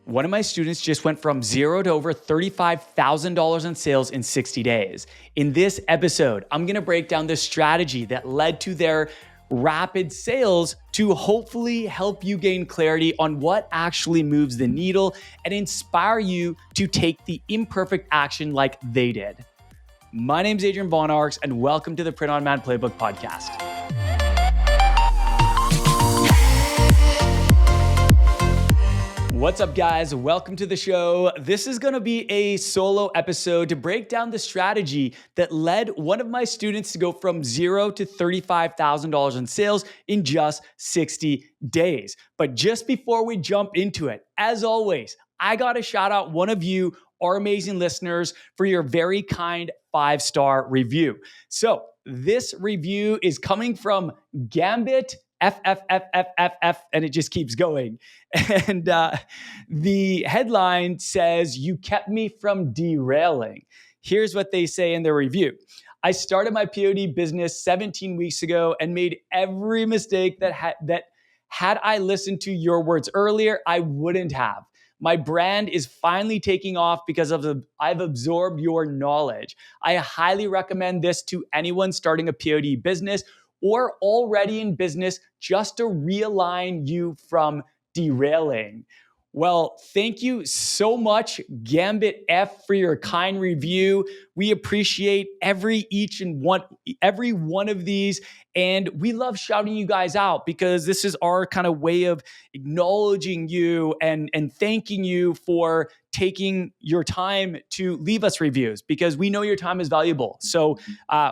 One of my students just went from zero to over $35,000 in sales in 60 days. In this episode, I'm gonna break down the strategy that led to their rapid sales to hopefully help you gain clarity on what actually moves the needle and inspire you to take the imperfect action like they did. My name is Adrian and welcome to the Print On Demand Playbook podcast. What's up, guys? Welcome to the show. This is going to be a solo episode to break down the strategy that led one of my students to go from zero to $35,000 in sales in just 60 days. But just before we jump into it, as always, I got to shout out one of you, our amazing listeners, for your very kind 5-star review. So this review is coming from Gambit FFFFFF, and it just keeps going. And the headline says, "You kept me from derailing." Here's what they say in their review. "I started my POD business 17 weeks ago and made every mistake that had I listened to your words earlier, I wouldn't have. My brand is finally taking off because I've absorbed your knowledge. I highly recommend this to anyone starting a POD business or already in business, just to realign you from derailing." Well, thank you so much, Gambit F, for your kind review. We appreciate every one of these, and we love shouting you guys out because this is our kind of way of acknowledging you and thanking you for taking your time to leave us reviews, because we know your time is valuable. So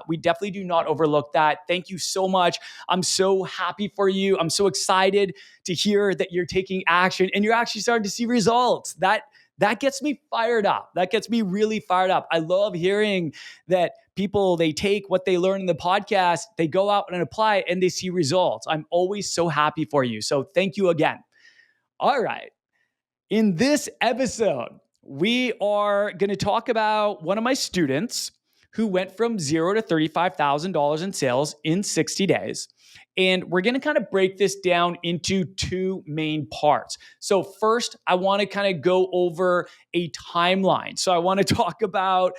we definitely do not overlook that. Thank you so much. I'm so happy for you. I'm so excited to hear that you're taking action and you're actually starting to see results. That gets me fired up. That gets me really fired up. I love hearing that people, they take what they learn in the podcast, they go out and apply it, and they see results. I'm always so happy for you. So thank you again. All right. In this episode, we are going to talk about one of my students who went from zero to $35,000 in sales in 60 days. And we're going to kind of break this down into two main parts. So first, I want to kind of go over a timeline. So I want to talk about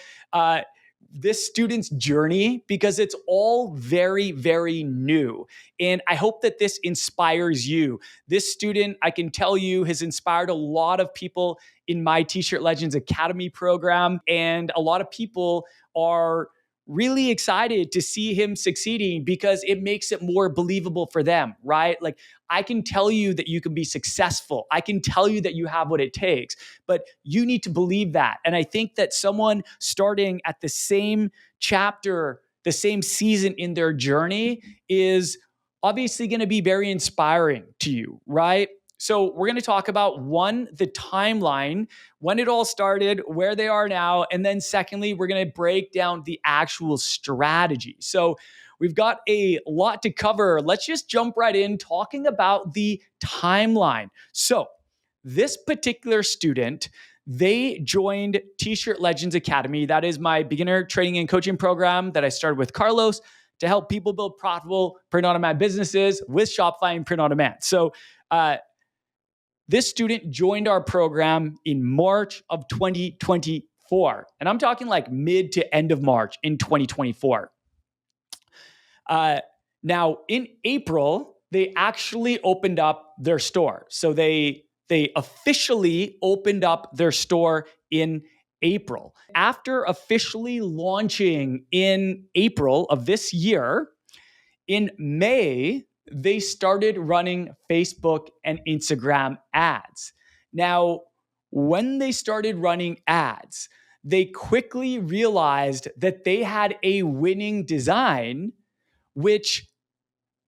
this student's journey, because it's all very, very new. And I hope that this inspires you. This student, I can tell you, has inspired a lot of people in my T-Shirt Legends Academy program. And a lot of people are really excited to see him succeeding because it makes it more believable for them, right? Like, I can tell you that you can be successful. I can tell you that you have what it takes, but you need to believe that. And I think that someone starting at the same chapter, the same season in their journey is obviously going to be very inspiring to you, right? So we're going to talk about, one, the timeline, when it all started, where they are now. And then secondly, we're going to break down the actual strategy. So we've got a lot to cover. Let's just jump right in talking about the timeline. So this particular student, they joined T-Shirt Legends Academy. That is my beginner training and coaching program that I started with Carlos to help people build profitable print-on-demand businesses with Shopify and print-on-demand. So this student joined our program in March of 2024. And I'm talking like mid to end of March in 2024. Now, in April, they actually opened up their store. So they officially opened up their store in April. After officially launching in April of this year, in May, they started running Facebook and Instagram ads. Now, when they started running ads, they quickly realized that they had a winning design, which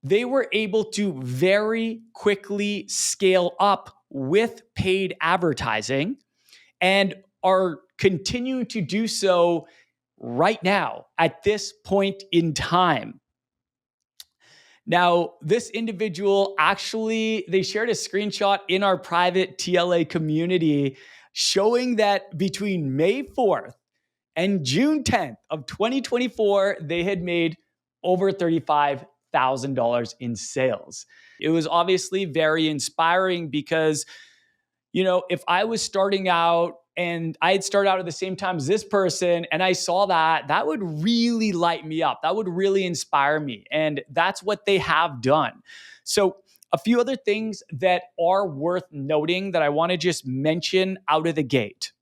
they were able to very quickly scale up with paid advertising, and are continuing to do so right now at this point in time. Now, this individual actually, they shared a screenshot in our private TLA community showing that between May 4th and June 10th of 2024, they had made over $35,000 in sales. It was obviously very inspiring because, if I was starting out and I had started out at the same time as this person and I saw that, that would really light me up. That would really inspire me. And that's what they have done. So, a few other things that are worth noting that I want to just mention out of the gate.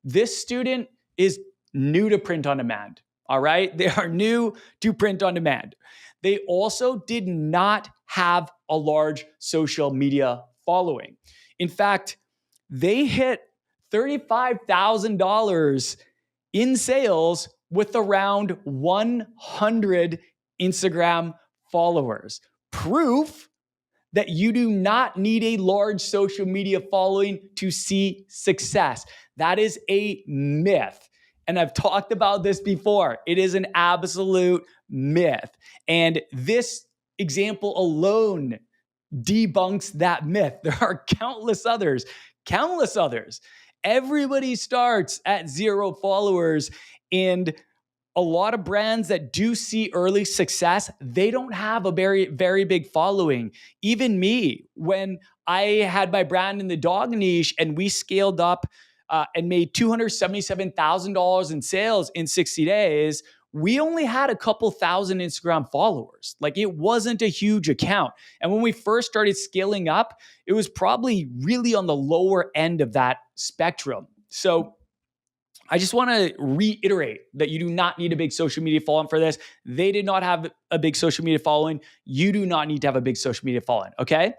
This student is new to print on demand. All right. They are new to print on demand. They also did not have a large social media following. In fact, they hit $35,000 in sales with around 100 Instagram followers. Proof that you do not need a large social media following to see success. That is a myth. And I've talked about this before. It is an absolute myth. And this example alone debunks that myth. There are countless others, countless others. Everybody starts at 0 followers, and a lot of brands that do see early success, they don't have a very, very big following. Even me, when I had my brand in the dog niche and we scaled up and made $277,000 in sales in 60 days, we only had a couple thousand Instagram followers. Like, it wasn't a huge account. And when we first started scaling up, it was probably really on the lower end of that spectrum. So I just want to reiterate that you do not need a big social media following for this. They did not have a big social media following. You do not need to have a big social media following. Okay.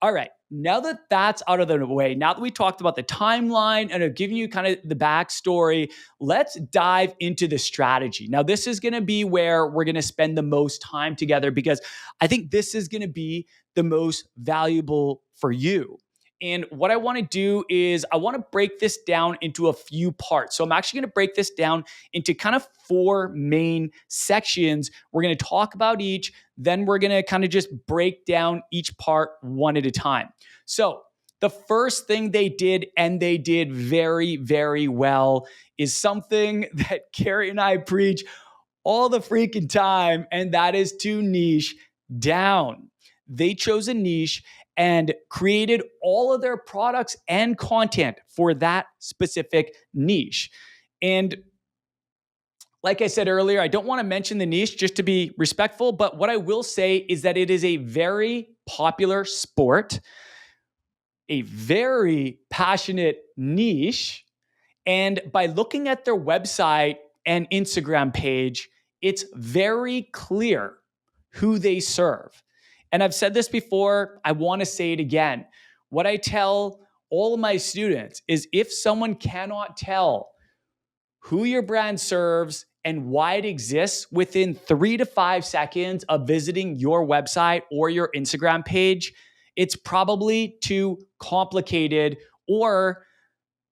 All right. Now that that's out of the way, now that we talked about the timeline and I've given you kind of the backstory, let's dive into the strategy. Now, this is going to be where we're going to spend the most time together because I think this is going to be the most valuable for you. And what I want to do is I want to break this down into a few parts. So I'm actually going to break this down into kind of 4 main sections. We're going to talk about each, then we're going to kind of just break down each part one at a time. So the first thing they did, and they did very, very well, is something that Kerry and I preach all the freaking time, and that is to niche down. They chose a niche and created all of their products and content for that specific niche. And like I said earlier, I don't want to mention the niche just to be respectful, but what I will say is that it is a very popular sport, a very passionate niche. And by looking at their website and Instagram page, it's very clear who they serve. And I've said this before, I want to say it again. What I tell all of my students is if someone cannot tell who your brand serves and why it exists within 3 to 5 seconds of visiting your website or your Instagram page, it's probably too complicated, or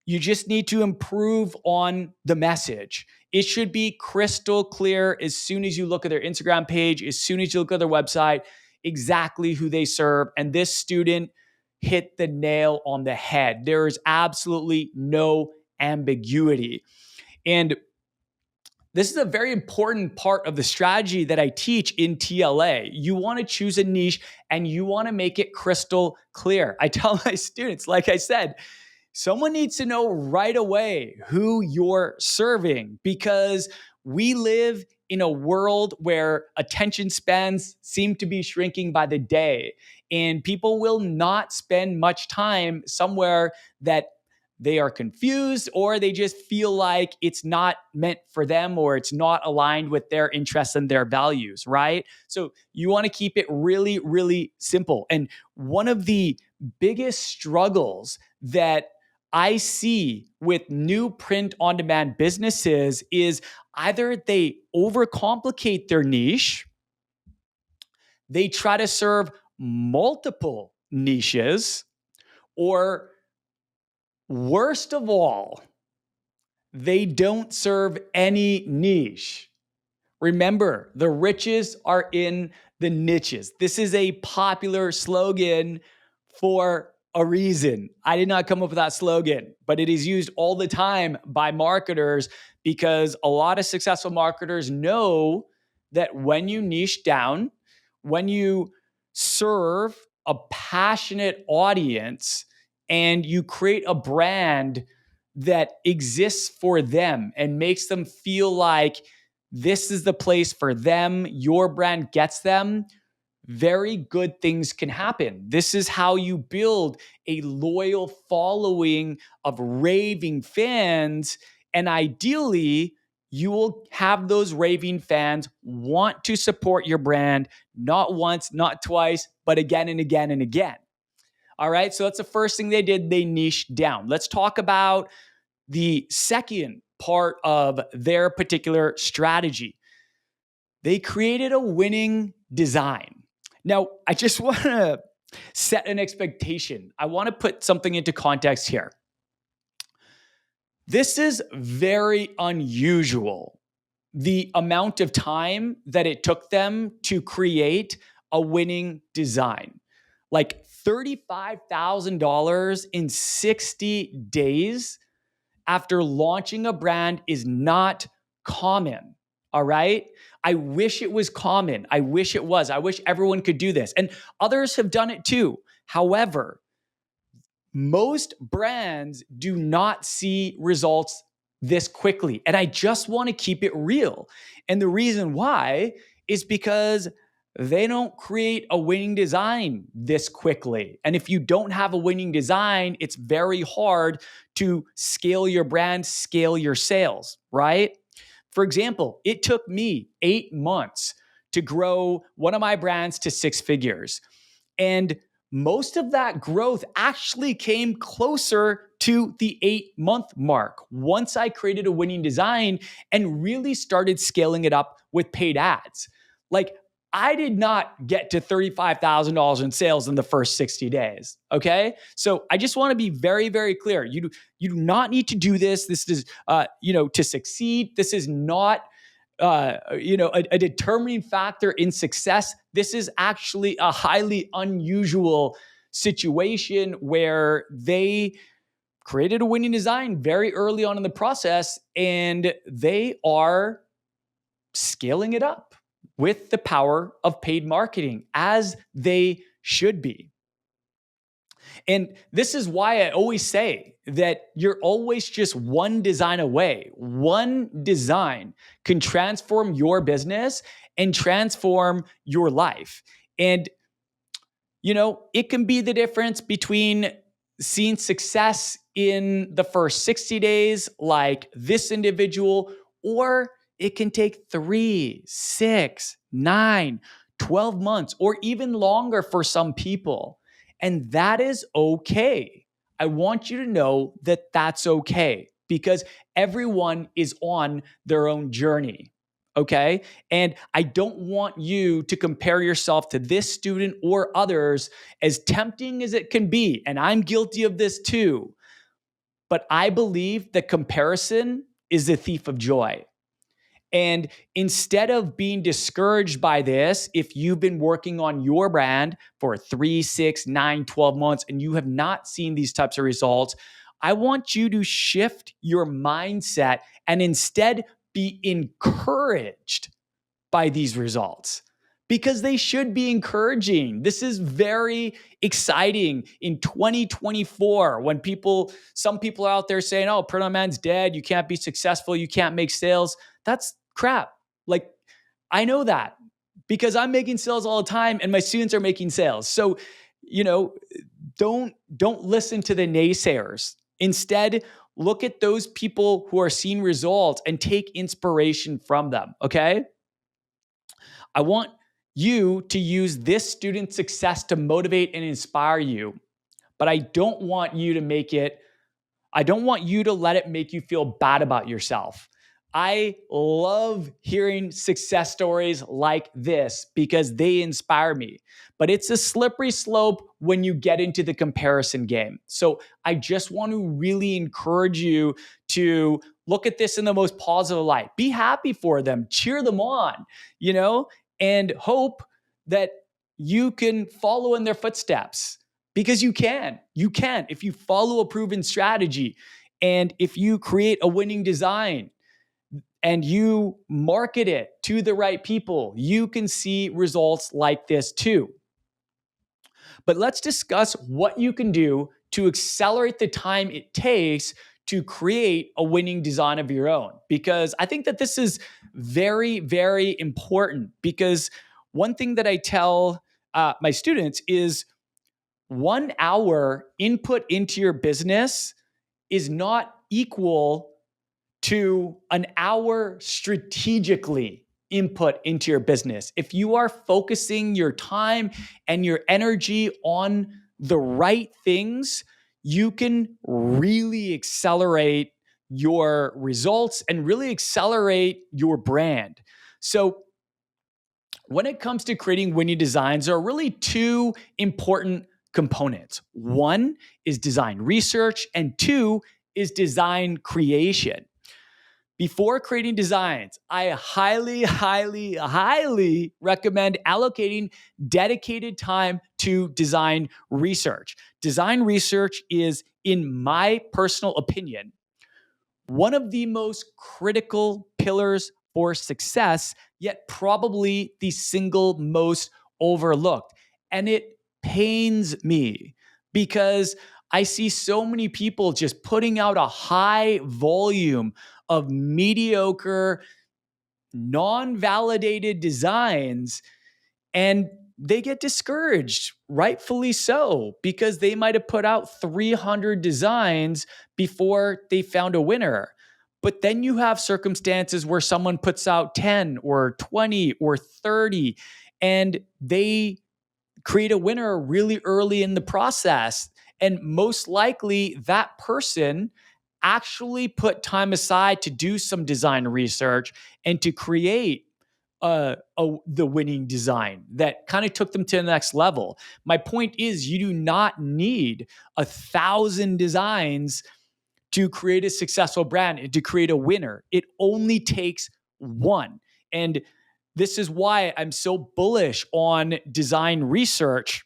you just need to improve on the message. It should be crystal clear as soon as you look at their Instagram page, as soon as you look at their website, exactly who they serve. And this student hit the nail on the head. There is absolutely no ambiguity. And this is a very important part of the strategy that I teach in TLA. You want to choose a niche and you want to make it crystal clear. I tell my students, like I said, someone needs to know right away who you're serving, because we live in a world where attention spans seem to be shrinking by the day, and people will not spend much time somewhere that they are confused or they just feel like it's not meant for them or it's not aligned with their interests and their values, right? So you want to keep it really, really simple. And one of the biggest struggles that I see with new print on demand businesses is either they overcomplicate their niche, they try to serve multiple niches, or worst of all, they don't serve any niche. Remember, the riches are in the niches. This is a popular slogan for a reason. I did not come up with that slogan, but it is used all the time by marketers because a lot of successful marketers know that when you niche down, when you serve a passionate audience and you create a brand that exists for them and makes them feel like this is the place for them, your brand gets them, very good things can happen. This is how you build a loyal following of raving fans. And ideally, you will have those raving fans want to support your brand, not once, not twice, but again and again and again. All right. So that's the first thing they did. They niched down. Let's talk about the second part of their particular strategy. They created a winning design. Now, I just want to set an expectation. I want to put something into context here. This is very unusual, the amount of time that it took them to create a winning design. Like $35,000 in 60 days after launching a brand is not common. All right. I wish it was common. I wish it was. I wish everyone could do this. And others have done it too. However, most brands do not see results this quickly. And I just want to keep it real. And the reason why is because they don't create a winning design this quickly. And if you don't have a winning design, it's very hard to scale your brand, scale your sales, right? For example, it took me 8 months to grow one of my brands to 6 figures. And most of that growth actually came closer to the 8-month mark once I created a winning design and really started scaling it up with paid ads. Like, I did not get to $35,000 in sales in the first 60 days. Okay. So I just want to be very, very clear. You do not need to do this. This is, to succeed. This is not, a determining factor in success. This is actually a highly unusual situation where they created a winning design very early on in the process and they are scaling it up with the power of paid marketing, as they should be. And this is why I always say that you're always just one design away. One design can transform your business and transform your life. And, it can be the difference between seeing success in the first 60 days, like this individual, or it can take 3, 6, 9, 12 months, or even longer for some people. And that is okay. I want you to know that that's okay because everyone is on their own journey. Okay. And I don't want you to compare yourself to this student or others, as tempting as it can be. And I'm guilty of this too. But I believe that comparison is the thief of joy. And instead of being discouraged by this, if you've been working on your brand for 3, 6, 9, 12 months and you have not seen these types of results, I want you to shift your mindset and instead be encouraged by these results, because they should be encouraging. This is very exciting in 2024 when some people are out there saying, oh, print on demand's dead. You can't be successful. You can't make sales. That's crap. Like, I know that because I'm making sales all the time and my students are making sales. So, don't listen to the naysayers. Instead, look at those people who are seeing results and take inspiration from them. Okay. I want you to use this student success to motivate and inspire you, but I don't want you to let it make you feel bad about yourself. I love hearing success stories like this because they inspire me, but it's a slippery slope when you get into the comparison game. So I just want to really encourage you to look at this in the most positive light. Be happy for them, cheer them on, and hope that you can follow in their footsteps, because you can. You can. If you follow a proven strategy and if you create a winning design and you market it to the right people, you can see results like this too. But let's discuss what you can do to accelerate the time it takes to create a winning design of your own. Because I think that this is very, very important. Because one thing that I tell my students is 1 hour input into your business is not equal to an hour strategically input into your business. If you are focusing your time and your energy on the right things, you can really accelerate your results and really accelerate your brand. So, when it comes to creating winning designs, there are really two important components. One is design research, and two is design creation. Before creating designs, I highly, highly, highly recommend allocating dedicated time to design research. Design research is, in my personal opinion, one of the most critical pillars for success, yet probably the single most overlooked. And it pains me because I see so many people just putting out a high volume of mediocre, non validated designs, and they get discouraged, rightfully so, because they might have put out 300 designs before they found a winner. But then you have circumstances where someone puts out 10 or 20 or 30 and they create a winner really early in the process. And most likely that person actually put time aside to do some design research and to create the winning design that kind of took them to the next level. My point is, you do not need 1,000 designs to create a successful brand and to create a winner. It only takes one. And this is why I'm so bullish on design research,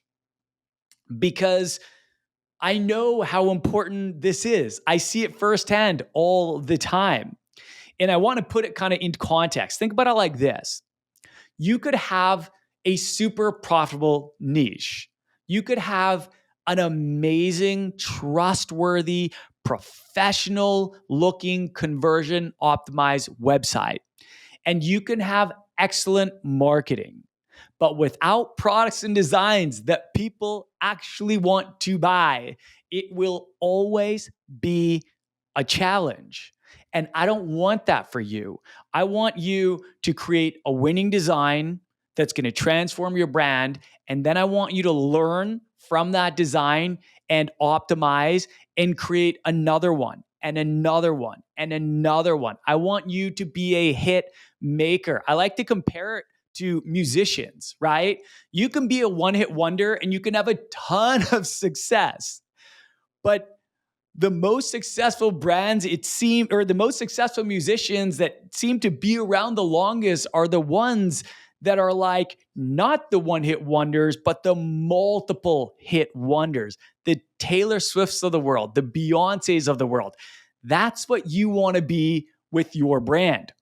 because I know how important this is. I see it firsthand all the time. And I want to put it kind of into context. Think about it like this. You could have a super profitable niche. You could have an amazing, trustworthy, professional looking conversion optimized website. And you can have excellent marketing. But without products and designs that people actually want to buy, it will always be a challenge. And I don't want that for you. I want you to create a winning design that's going to transform your brand. And then I want you to learn from that design and optimize and create another one and another one and another one. I want you to be a hit maker. I like to compare it to musicians, right? You can be a one-hit wonder and you can have a ton of success. But the most successful brands, it seems, or the most successful musicians that seem to be around the longest are the ones that are like not the one-hit wonders, but the multiple hit wonders, the Taylor Swifts of the world, the Beyoncés of the world. That's what you want to be with your brand.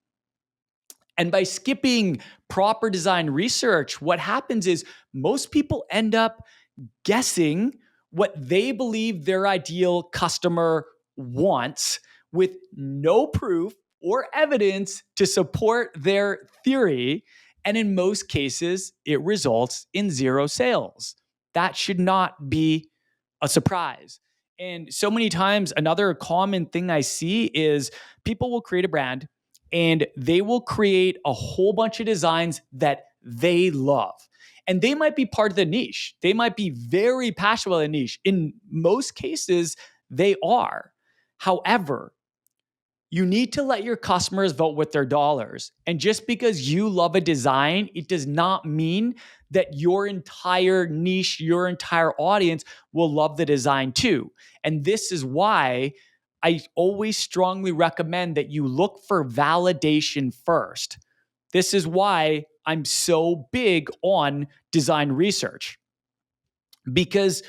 And by skipping proper design research, what happens is most people end up guessing what they believe their ideal customer wants with no proof or evidence to support their theory. And in most cases, it results in zero sales. That should not be a surprise. And so many times, another common thing I see is people will create a brand and they will create a whole bunch of designs that they love. And they might be part of the niche. They might be very passionate about the niche. In most cases, they are. However, you need to let your customers vote with their dollars. And just because you love a design, it does not mean that your entire niche, your entire audience will love the design too. And this is why I always strongly recommend that you look for validation first. This is why I'm so big on design research, because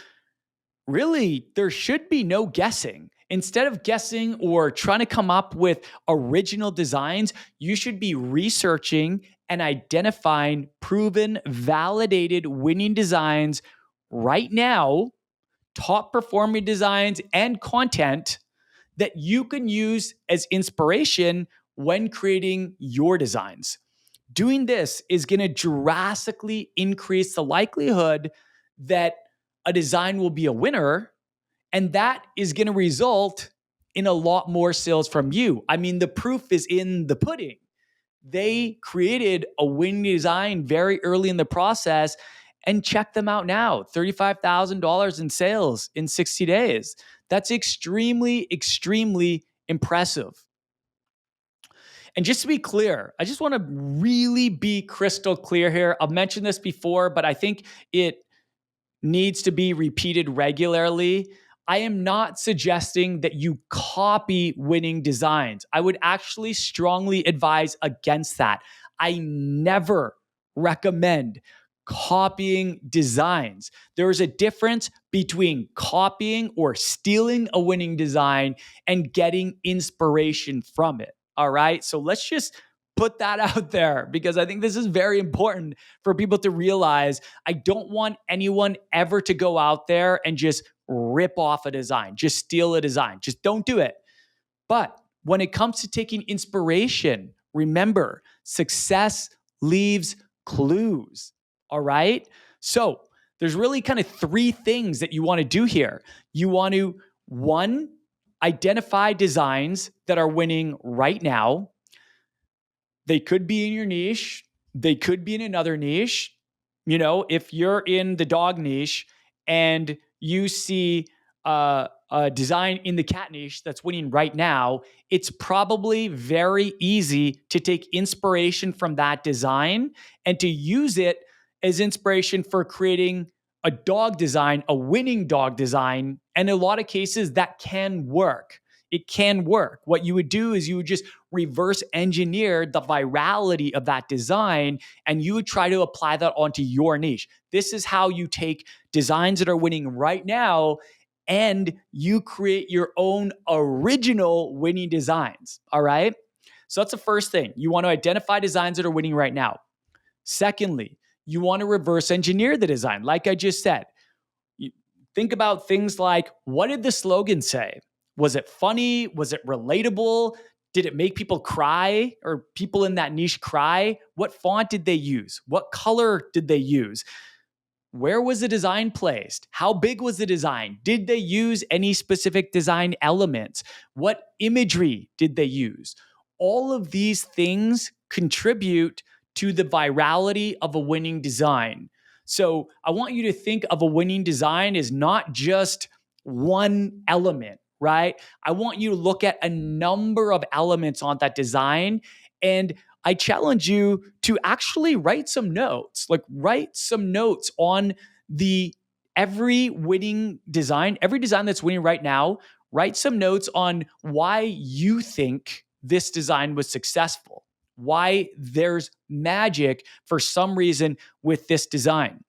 really there should be no guessing. Instead of guessing or trying to come up with original designs, you should be researching and identifying proven, validated, winning designs right now top performing designs and content that you can use as inspiration when creating your designs. Doing this is going to drastically increase the likelihood that a design will be a winner, and that is going to result in a lot more sales from you. I mean, the proof is in the pudding. They created a winning design very early in the process, and check them out now, $35,000 in sales in 60 days. That's extremely, extremely impressive. And just to be clear, I just want to really be crystal clear here. I've mentioned this before, but I think it needs to be repeated regularly. I am not suggesting that you copy winning designs. I would actually strongly advise against that. I never recommend copying designs. There is a difference between copying or stealing a winning design and getting inspiration from it. All right. So let's just put that out there, because I think this is very important for people to realize. I don't want anyone ever to go out there and just rip off a design, just steal a design. Just don't do it. But when it comes to taking inspiration, remember, success leaves clues. All right. So there's really kind of three things that you want to do here. You want to, one, identify designs that are winning right now. They could be in your niche. They could be in another niche. You know, if you're in the dog niche and you see a design in the cat niche that's winning right now, it's probably very easy to take inspiration from that design and to use it as inspiration for creating a dog design, a winning dog design. And in a lot of cases, that can work. It can work. What you would do is you would just reverse engineer the virality of that design, and you would try to apply that onto your niche. This is how you take designs that are winning right now and you create your own original winning designs. All right. So that's the first thing. You want to identify designs that are winning right now. Secondly, you want to reverse engineer the design. Like I just said, you think about things like, what did the slogan say? Was it funny? Was it relatable? Did it make people cry, or people in that niche cry? What font did they use? What color did they use? Where was the design placed? How big was the design? Did they use any specific design elements? What imagery did they use? All of these things contribute to the virality of a winning design. So I want you to think of a winning design as not just one element, right? I want you to look at a number of elements on that design, and I challenge you to actually write some notes, on every winning design, every design that's winning right now. Write some notes on why you think this design was successful, why there's magic for some reason with this design.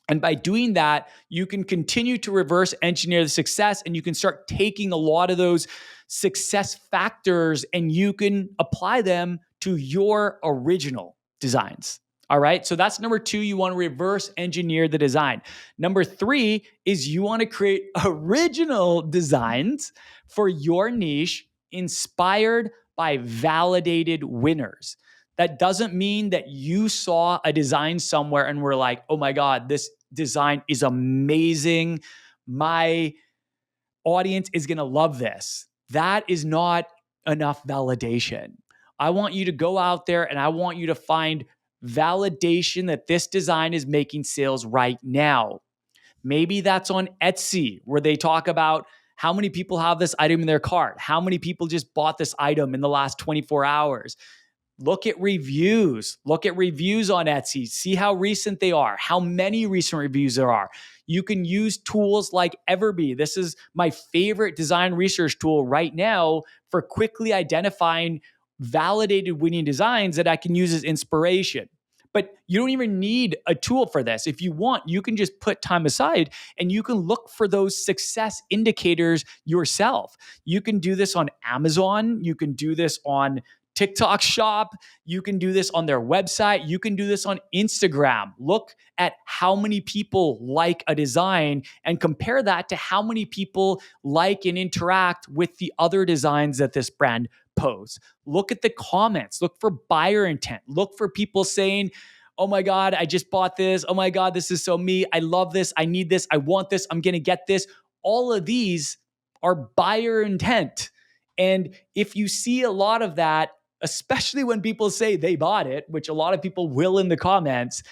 And by doing that, you can continue to reverse engineer the success, and you can start taking a lot of those success factors and you can apply them to your original designs. All right. So that's number two. You want to reverse engineer the design. Number three is you want to create original designs for your niche inspired by validated winners. That doesn't mean that you saw a design somewhere and were like, oh my God, this design is amazing. My audience is going to love this. That is not enough validation. I want you to go out there and I want you to find validation that this design is making sales right now. Maybe that's on Etsy, where they talk about how many people have this item in their cart, how many people just bought this item in the last 24 hours. Look at reviews. Look at reviews on Etsy. See how recent they are, how many recent reviews there are. You can use tools like Everbee. This is my favorite design research tool right now for quickly identifying validated winning designs that I can use as inspiration. But you don't even need a tool for this. If you want, you can just put time aside and you can look for those success indicators yourself. You can do this on Amazon. You can do this on TikTok shop. You can do this on their website. You can do this on Instagram. Look at how many people like a design and compare that to how many people like and interact with the other designs that this brand posts. Look at the comments. Look for buyer intent. Look for people saying, oh my God, I just bought this. Oh my God, this is so me. I love this. I need this. I want this. I'm going to get this. All of these are buyer intent. And if you see a lot of that, especially when people say they bought it, which a lot of people will in the comments,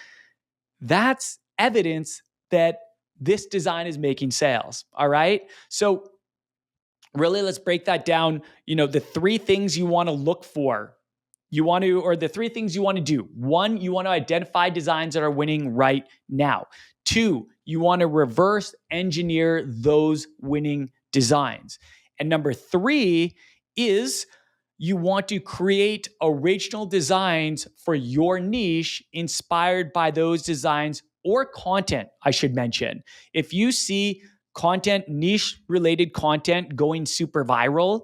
that's evidence that this design is making sales. All right. So, really, let's break that down. The three things you want to look for. Or the three things you want to do. One, you want to identify designs that are winning right now. Two, you want to reverse engineer those winning designs. And number three is you want to create original designs for your niche inspired by those designs or content, I should mention. If you see content, niche related content going super viral,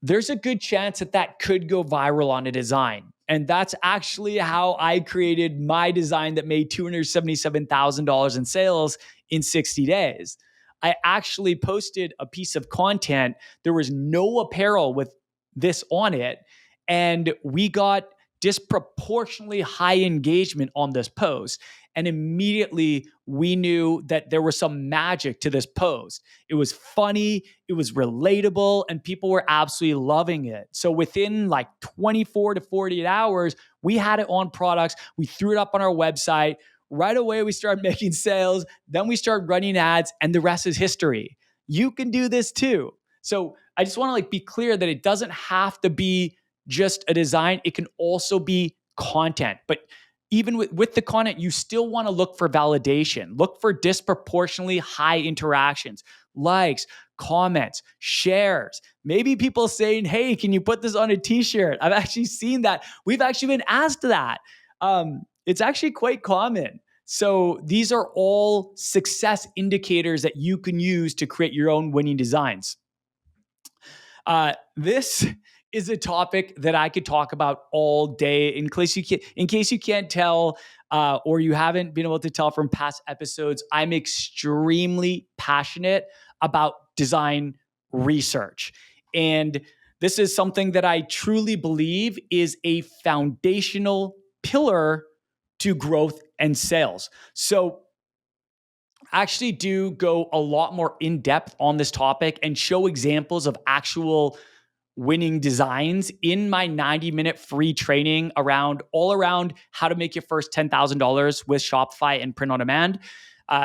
there's a good chance that that could go viral on a design. And that's actually how I created my design that made $277,000 in sales in 60 days. I actually posted a piece of content. There was no apparel with this on it. And we got disproportionately high engagement on this post. And immediately we knew that there was some magic to this post. It was funny, it was relatable, and people were absolutely loving it. So within like 24 to 48 hours, we had it on products. We threw it up on our website. Right away, we started making sales. Then we started running ads, and the rest is history. You can do this too. So I just want to be clear that it doesn't have to be just a design. It can also be content. But even with the content, you still want to look for validation. Look for disproportionately high interactions, likes, comments, shares. Maybe people saying, hey, can you put this on a t-shirt? I've actually seen that. We've actually been asked that. It's actually quite common. So these are all success indicators that you can use to create your own winning designs. This is a topic that I could talk about all day. In case you can't tell, or you haven't been able to tell from past episodes, I'm extremely passionate about design research. And this is something that I truly believe is a foundational pillar to growth and sales. So actually do go a lot more in depth on this topic and show examples of actual winning designs in my 90-minute free training all around how to make your first $10,000 with Shopify and print on demand.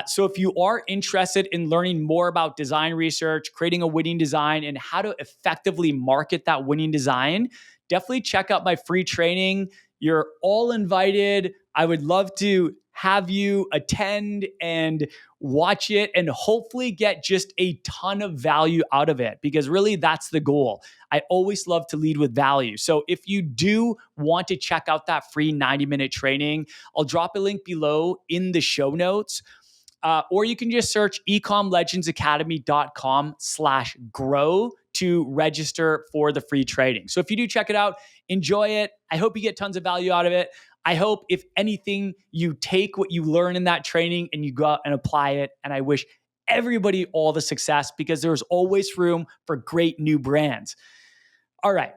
So if you are interested in learning more about design research, creating a winning design, and how to effectively market that winning design, definitely check out my free training. You're all invited. I would love to have you attend and watch it and hopefully get just a ton of value out of it, because really that's the goal. I always love to lead with value. So if you do want to check out that free 90-minute training, I'll drop a link below in the show notes. Or you can just search ecomlegendsacademy.com/grow to register for the free training. So if you do check it out, enjoy it. I hope you get tons of value out of it. I hope, if anything, you take what you learn in that training and you go out and apply it. And I wish everybody all the success, because there's always room for great new brands. All right.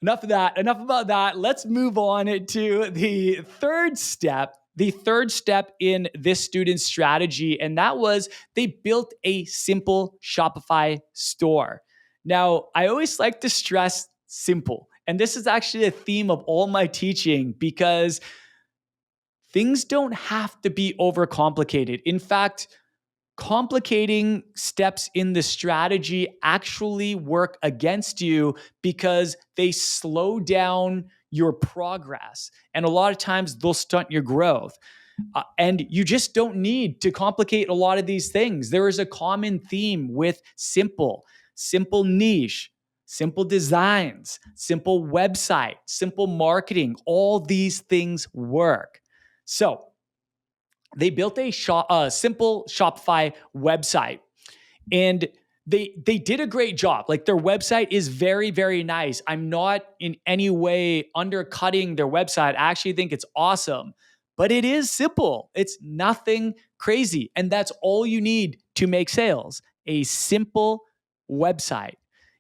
Enough of that. Enough about that. Let's move on to the third step. The third step in this student's strategy, and that was they built a simple Shopify store. Now, I always like to stress simple, and this is actually a theme of all my teaching, because things don't have to be overcomplicated. In fact, complicating steps in the strategy actually work against you, because they slow down your progress. And a lot of times they'll stunt your growth. And you just don't need to complicate a lot of these things. There is a common theme with simple niche, simple designs, simple website, simple marketing. All these things work. So they built a simple Shopify website. And they did a great job. Like their website is very, very nice. I'm not in any way undercutting their website. I actually think it's awesome, but it is simple. It's nothing crazy. And that's all you need to make sales. A simple website.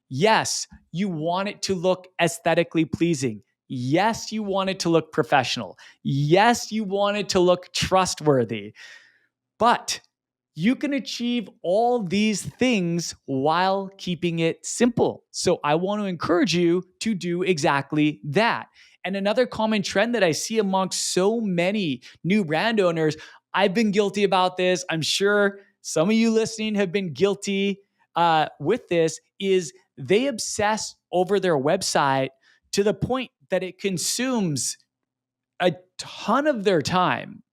Yes, you want it to look aesthetically pleasing. Yes, you want it to look professional. Yes, you want it to look trustworthy. But you can achieve all these things while keeping it simple. So I want to encourage you to do exactly that. And another common trend that I see amongst so many new brand owners, I've been guilty about this. I'm sure some of you listening have been guilty with this, is they obsess over their website to the point that it consumes a ton of their time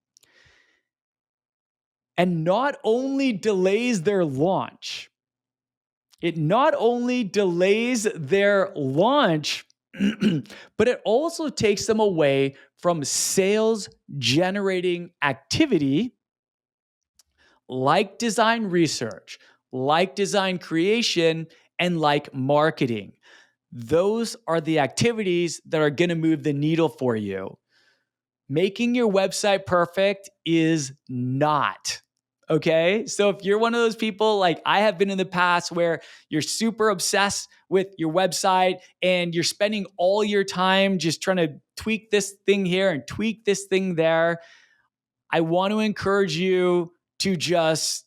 and not only delays their launch, but it also takes them away from sales generating activity like design research, like design creation, and like marketing. Those are the activities that are going to move the needle for you. Making your website perfect is not. Okay. So if you're one of those people like I have been in the past where you're super obsessed with your website and you're spending all your time just trying to tweak this thing here and tweak this thing there, I want to encourage you to just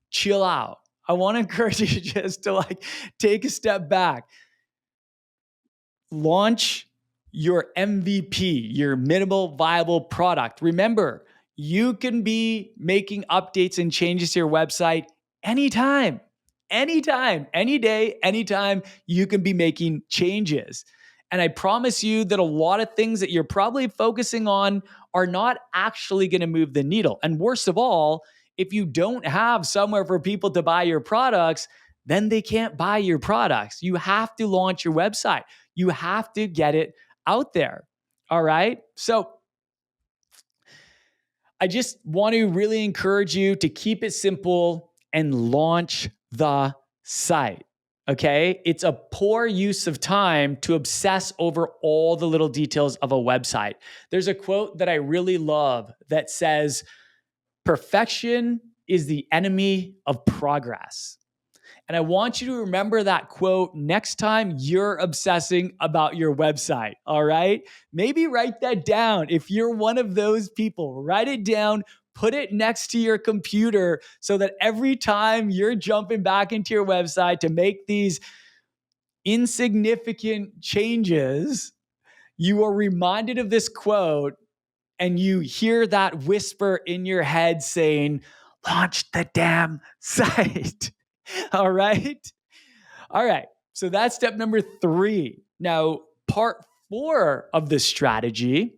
chill out. I want to encourage you just to like take a step back. Launch your MVP, your minimal viable product. Remember, you can be making updates and changes to your website anytime, any day, anytime you can be making changes. And I promise you that a lot of things that you're probably focusing on are not actually going to move the needle. And worst of all, if you don't have somewhere for people to buy your products, then they can't buy your products. You have to launch your website. You have to get it out there. All right. So I just want to really encourage you to keep it simple and launch the site. Okay. It's a poor use of time to obsess over all the little details of a website. There's a quote that I really love that says, "Perfection is the enemy of progress." And I want you to remember that quote next time you're obsessing about your website. All right. Maybe write that down. If you're one of those people, write it down, put it next to your computer so that every time you're jumping back into your website to make these insignificant changes, you are reminded of this quote and you hear that whisper in your head saying, "Launch the damn site." All right. All right. So that's step number 3. Now, part 4 of the strategy,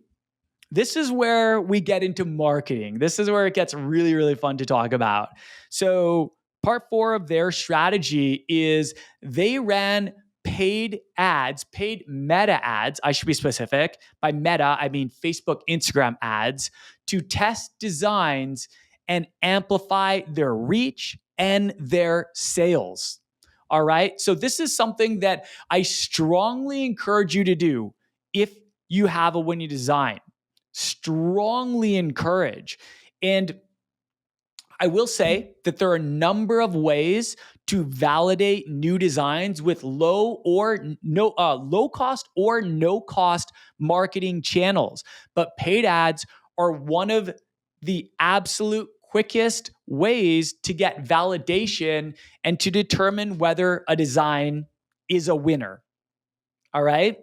this is where we get into marketing. This is where it gets really, really fun to talk about. So, part 4 of their strategy is they ran paid ads, paid meta ads. I should be specific. By meta, I mean Facebook, Instagram ads to test designs and amplify their reach and their sales. All right. So, this is something that I strongly encourage you to do if you have a winning design. Strongly encourage. And I will say that there are a number of ways to validate new designs with low cost or no cost marketing channels. But paid ads are one of the absolute quickest ways to get validation and to determine whether a design is a winner. All right.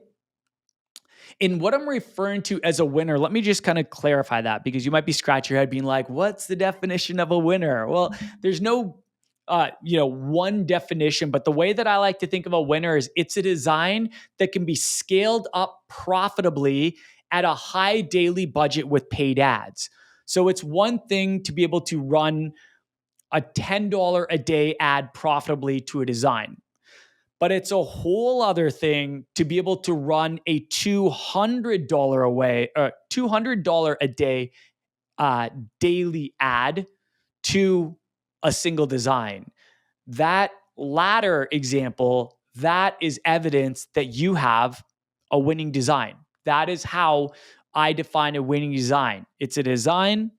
In what I'm referring to as a winner, let me just kind of clarify that because you might be scratching your head being like, what's the definition of a winner? Well, there's no one definition, but the way that I like to think of a winner is it's a design that can be scaled up profitably at a high daily budget with paid ads. So it's one thing to be able to run a $10 a day ad profitably to a design. But it's a whole other thing to be able to run a $200 a day daily ad to a single design. That latter example, that is evidence that you have a winning design. That is how I define a winning design. It's a design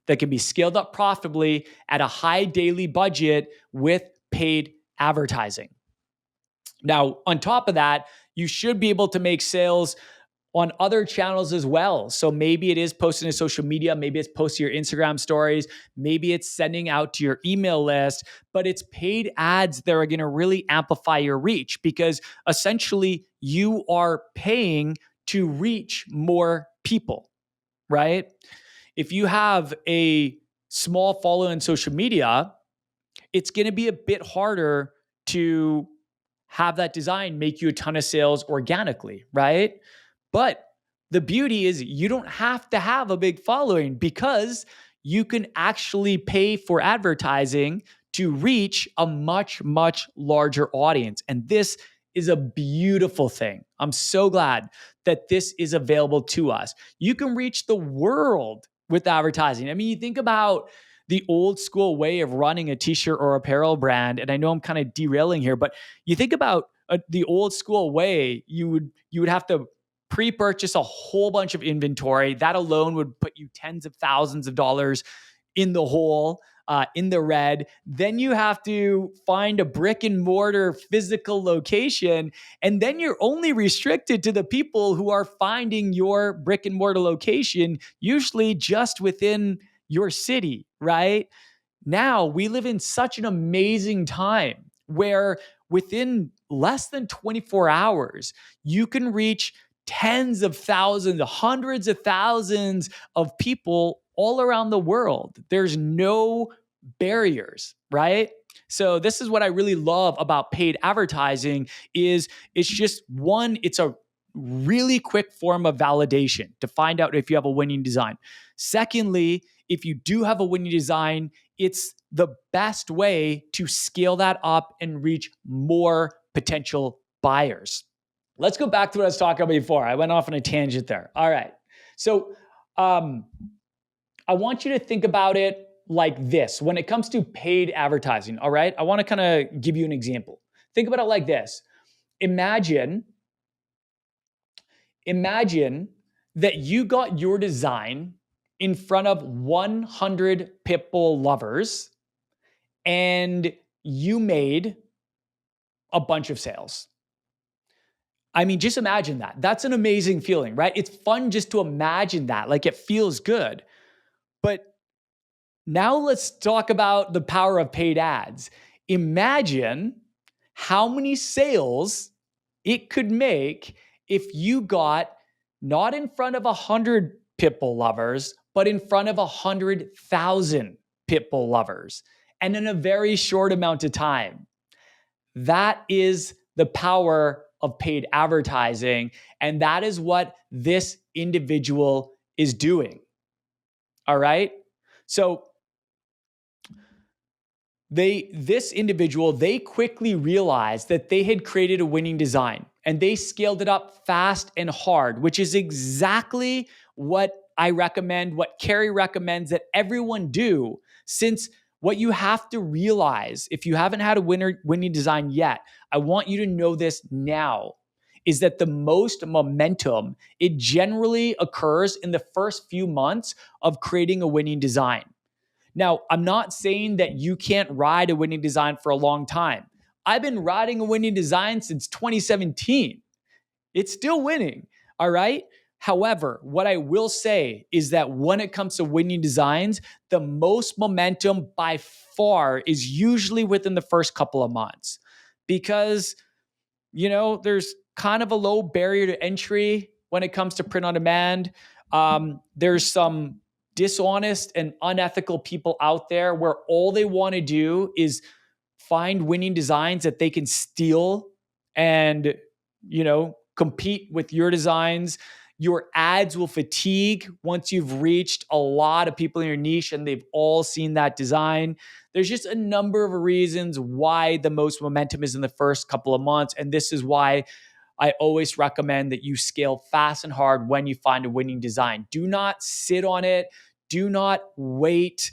that can be scaled up profitably at a high daily budget with paid advertising. Now, on top of that, you should be able to make sales on other channels as well. So maybe it is posting to social media, maybe it's posting your Instagram stories, maybe it's sending out to your email list, but it's paid ads that are going to really amplify your reach because essentially you are paying to reach more people, right? If you have a small following on social media, it's going to be a bit harder to have that design make you a ton of sales organically, right? But the beauty is you don't have to have a big following because you can actually pay for advertising to reach a much, much larger audience. And this is a beautiful thing. I'm so glad that this is available to us. You can reach the world with advertising. I mean, you think about the old school way of running a t-shirt or apparel brand, and I know I'm kind of derailing here, but you think about the old school way, you would have to pre-purchase a whole bunch of inventory. That alone would put you tens of thousands of dollars in the hole, in the red. Then you have to find a brick and mortar physical location. And then you're only restricted to the people who are finding your brick and mortar location, usually just within your city, right? Now we live in such an amazing time where within less than 24 hours, you can reach tens of thousands, hundreds of thousands of people all around the world. There's no barriers, right? So this is what I really love about paid advertising is it's just one, it's a really quick form of validation to find out if you have a winning design. Secondly, if you do have a winning design, it's the best way to scale that up and reach more potential buyers. Let's go back to what I was talking about before. I went off on a tangent there. All right. So I want you to think about it like this when it comes to paid advertising. All right. I want to kind of give you an example. Think about it like this. Imagine that you got your design in front of 100 pitbull lovers and you made a bunch of sales. I mean, just imagine that. That's an amazing feeling, right? It's fun just to imagine that. Like it feels good. But now let's talk about the power of paid ads. Imagine how many sales it could make if you got not in front of 100 pitbull lovers, but in front of 100,000 pitbull lovers and in a very short amount of time. That is the power of paid advertising. And that is what this individual is doing. All right. So this individual, they quickly realized that they had created a winning design and they scaled it up fast and hard, which is exactly what I recommend, what Kerry recommends that everyone do, since what you have to realize, if you haven't had a winning design yet, I want you to know this now, is that the most momentum, it generally occurs in the first few months of creating a winning design. Now, I'm not saying that you can't ride a winning design for a long time. I've been riding a winning design since 2017. It's still winning, all right? However, what I will say is that when it comes to winning designs, the most momentum by far is usually within the first couple of months because, there's kind of a low barrier to entry when it comes to print on demand. There's some dishonest and unethical people out there where all they want to do is find winning designs that they can steal and, compete with your designs. Your ads will fatigue once you've reached a lot of people in your niche and they've all seen that design. There's just a number of reasons why the most momentum is in the first couple of months. And this is why I always recommend that you scale fast and hard when you find a winning design. Do not sit on it. Do not wait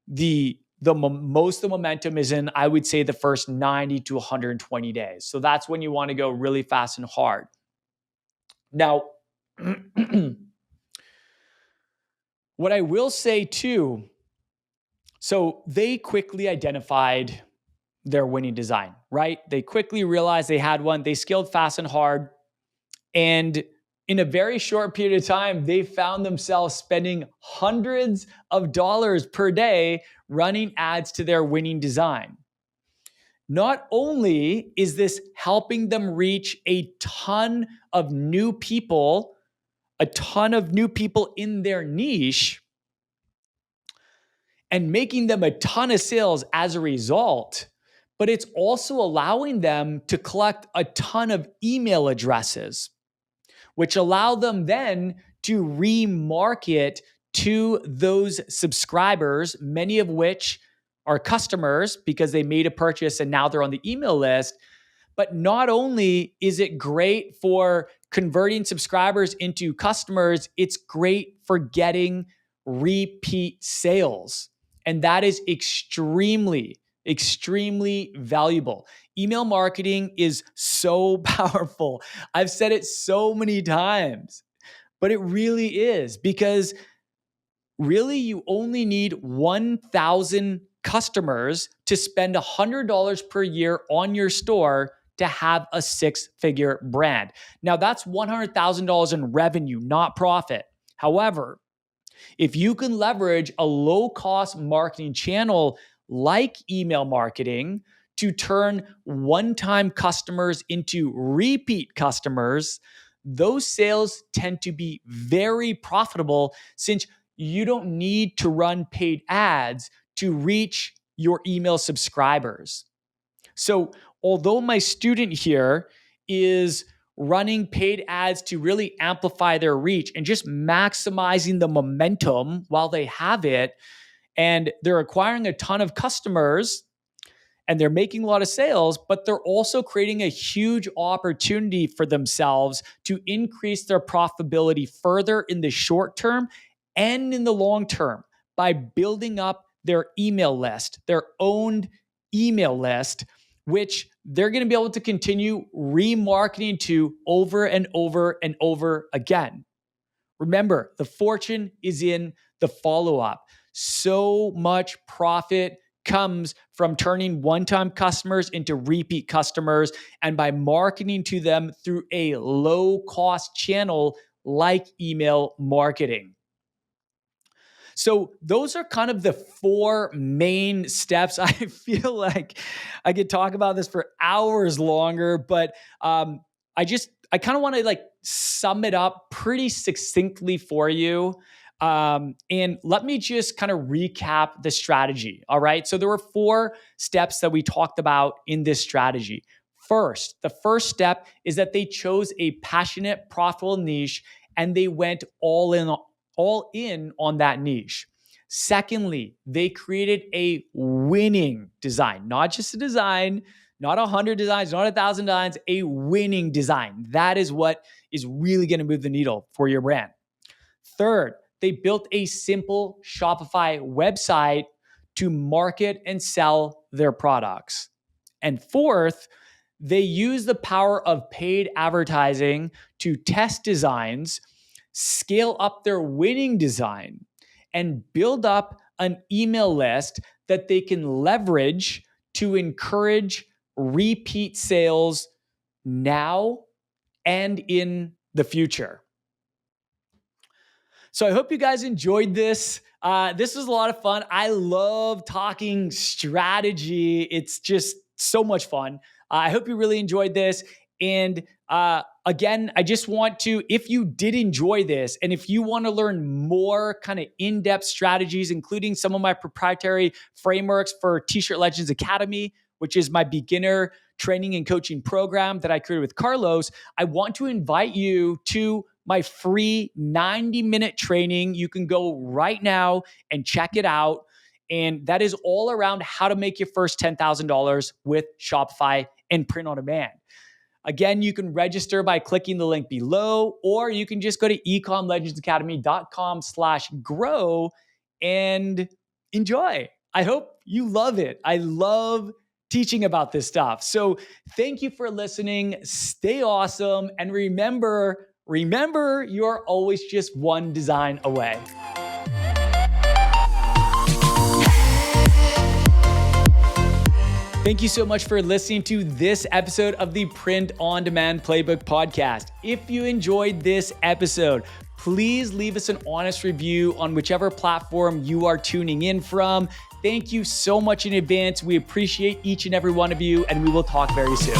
the most of the momentum is in, I would say, the first 90 to 120 days. So that's when you want to go really fast and hard. Now, what I will say too, so they quickly identified their winning design, right? They quickly realized they had one. They scaled fast and hard. And in a very short period of time, they found themselves spending hundreds of dollars per day running ads to their winning design. Not only is this helping them reach a ton of new people in their niche, and making them a ton of sales as a result, but it's also allowing them to collect a ton of email addresses, which allow them then to remarket to those subscribers, many of which are customers because they made a purchase and now they're on the email list. But not only is it great for converting subscribers into customers, it's great for getting repeat sales. And that is extremely, extremely valuable. Email marketing is so powerful. I've said it so many times, but it really is, because really you only need 1,000 customers to spend $100 per year on your store to have a six-figure brand. Now that's $100,000 in revenue, not profit. However, if you can leverage a low-cost marketing channel like email marketing to turn one-time customers into repeat customers, those sales tend to be very profitable, since you don't need to run paid ads to reach your email subscribers. So although my student here is running paid ads to really amplify their reach and just maximizing the momentum while they have it, and they're acquiring a ton of customers and they're making a lot of sales, but they're also creating a huge opportunity for themselves to increase their profitability further in the short term and in the long term by building up their email list, their owned email list, which they're going to be able to continue remarketing to over and over and over again. Remember, the fortune is in the follow-up. So much profit comes from turning one-time customers into repeat customers, and by marketing to them through a low-cost channel like email marketing. So those are kind of the four main steps. I feel like I could talk about this for hours longer, but I kind of want to sum it up pretty succinctly for you. And let me just kind of recap the strategy. All right. So there were four steps that we talked about in this strategy. First, the first step is that they chose a passionate, profitable niche and they went all in on that niche. Secondly, they created a winning design, not just a design, not 100 designs, not 1,000 designs, a winning design. That is what is really going to move the needle for your brand. Third, they built a simple Shopify website to market and sell their products. And fourth, they use the power of paid advertising to test designs, scale up their winning design, and build up an email list that they can leverage to encourage repeat sales now and in the future. So I hope you guys enjoyed this. This was a lot of fun. I love talking strategy. It's just so much fun. I hope you really enjoyed this. And again, I just want to, if you did enjoy this, and if you want to learn more kind of in-depth strategies, including some of my proprietary frameworks for T-Shirt Legends Academy, which is my beginner training and coaching program that I created with Carlos, I want to invite you to my free 90-minute training. You can go right now and check it out. And that is all around how to make your first $10,000 with Shopify and print on demand. Again, you can register by clicking the link below, or you can just go to ecomlegendsacademy.com/grow and enjoy. I hope You love it. I love teaching about this stuff. So thank you for listening. Stay awesome. And remember, you're always just one design away. Thank you so much for listening to this episode of the Print on Demand Playbook podcast. If you enjoyed this episode, please leave us an honest review on whichever platform you are tuning in from. Thank you so much in advance. We appreciate each and every one of you, and we will talk very soon.